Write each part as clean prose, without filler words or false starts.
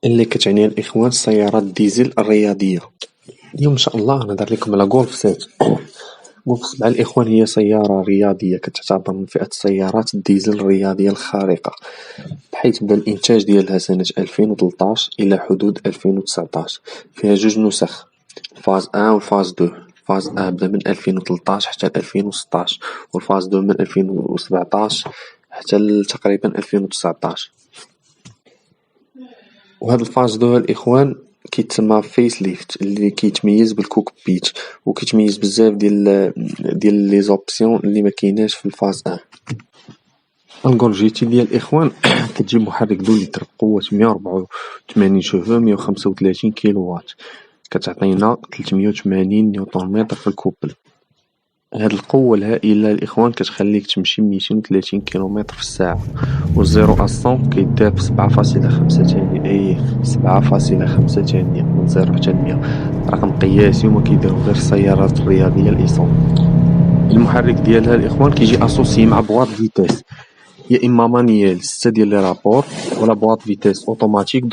اللي كتعني الإخوان السيارات الديزل الرياضية. اليوم إن شاء الله غنهضر لكم على غولف 7. غولف 7 الإخوان هي سيارة رياضية كتعتبر من فئة السيارات الديزل الرياضية الخارقة، بحيث بدا الإنتاج ديالها سنة 2013 إلى حدود 2019. فيها جوج نسخ، فاز أن و فاز دو. فاز أن بدا من 2013 حتى 2016، والفاز دو من 2017 حتى تقريبا 2019. وهاد الفاز دو الإخوان كيتسمى فيس ليفت، اللي كيتميز بالكوكبيت وكيتميز بزاف ديال لي زوبسيون اللي مكيناش في الفاز أن. الغولف جي تي ديال الإخوان كتجيب محرك 2 لتر بقوة 184 شوفو 135 كيلو وات، كتعطينا 380 نيوتن متر في الكوبل. هاد القوة الهائلة الإخوان كتخليك تمشي 230 كيلومتر في الساعة، والزيرو أصون كيدير ب 7.5 ثانية. 7.5 ثانية من 0 حتى 100، رقم قياسي وما كيديرو غير السيارات الرياضية الإيسون. المحرك ديالها الإخوان كيجي أسوسي مع بواط فيتاس، يا إما مانيال 6 ديال لي رابور، ولا بواط فيتاس أوتوماتيك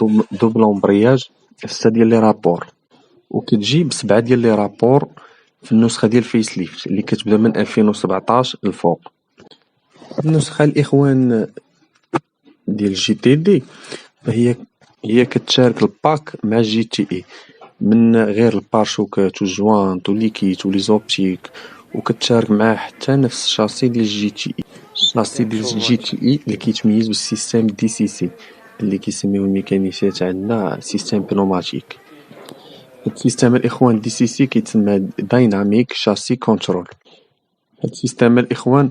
دوبل أمبرياج 6 ديال لي رابور، وكتجي ب7 ديال لي رابور في النسخة ديال فيس ليفت اللي كتبدا من 2017 الفوق. النسخة الإخوان ديال جي تي دي هي كتشارك الباك مع جي تي اي، من غير البارشوكات والجوانط وليكيت ولي زوبتيك، وكتشارك معاه حتى نفس الشاسي ديال جي تي اي. الشاسي ديال جي تي اي اللي كيتميز بالسيستم دي سي سي اللي كيسميوه الميكانيسيات عندنا سيستم بنوماتيك. السيستم الإخوان دي سي سي كيتسمى دايناميك شاسي كونترول. هاد السيستم الإخوان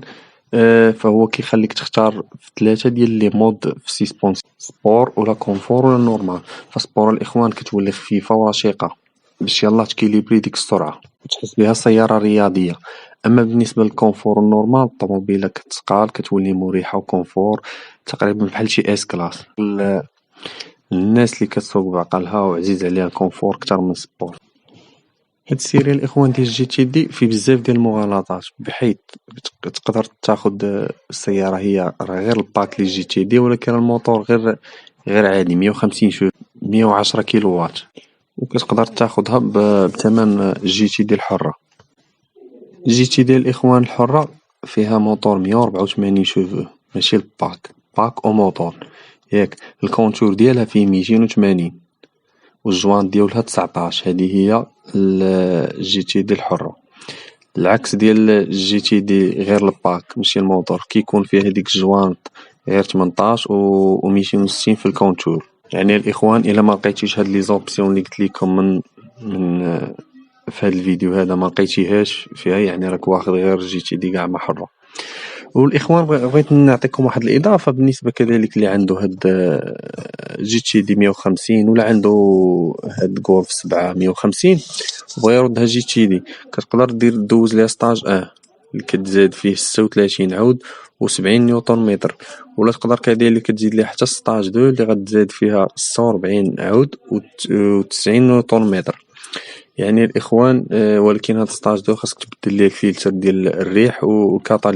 فهو كيخليك تختار في 3 ديال لي مود في سيسبونس، سبور ولا كونفور ولا نورمال. فسبور الإخوان كتولي خفيفة ورشيقة باش يلاه تكيليبري ديك السرعة وتحس بها سيارة رياضية. أما بالنسبة للكونفور النورمال، الطوموبيلة كتقال كتولي مريحة وكونفور تقريبا بحال شي اس كلاس. الناس اللي كتسوق بعقلها وعزيز عليها الكونفور كتر من سبور. هاد السيريا الإخوان ديال جي تي دي في بزاف ديال المغالطات، بحيث تقدر تاخد السيارة هي راه غير الباك لي جي تي دي، ولكن الموتور غير عادي 150 شوف 110 كيلو وات، وكتقدر تاخدها بثمن جي تي دي الحرة. جي تي دي الإخوان الحرة فيها موتور 184 شوفو، ماشي الباك، باك او موتور ياك. الكونتور ديالها فيه 280، والجوان ديالها 19. هذه هي الجي تي دي الحرة. العكس ديال الجي تي دي غير الباك ماشي الموتور، كيكون فيه هذيك الجوانط غير 18 و 260 في الكونتور. يعني الإخوان إلا ما لقيتيش هاد لي زوبسيون اللي قلت لكم من في هاد الفيديو هذا ما لقيتيهاش فيها، يعني راك واخد غير جي تي دي كاع ما حرة. والإخوان بغيت نعطيكم واحد الإضافة بالنسبة كذلك اللي عنده هاد جي تي دي 150 ولا عنده هاد غولف 7 150 وبغا يردها جي تي دي، كتقدر دوز ليها ستاج اللي كتزاد فيه 36 عود و70 نيوتن متر، ولا تقدر كذلك تزيد ليه حتى ستاج 2 اللي غتزاد فيها 46 عود و90 نيوتن متر. يعني الإخوان ولكن هاد ستاج 2 خاصك تبدل ليه الفلتر ديال الريح والكاطاليزور.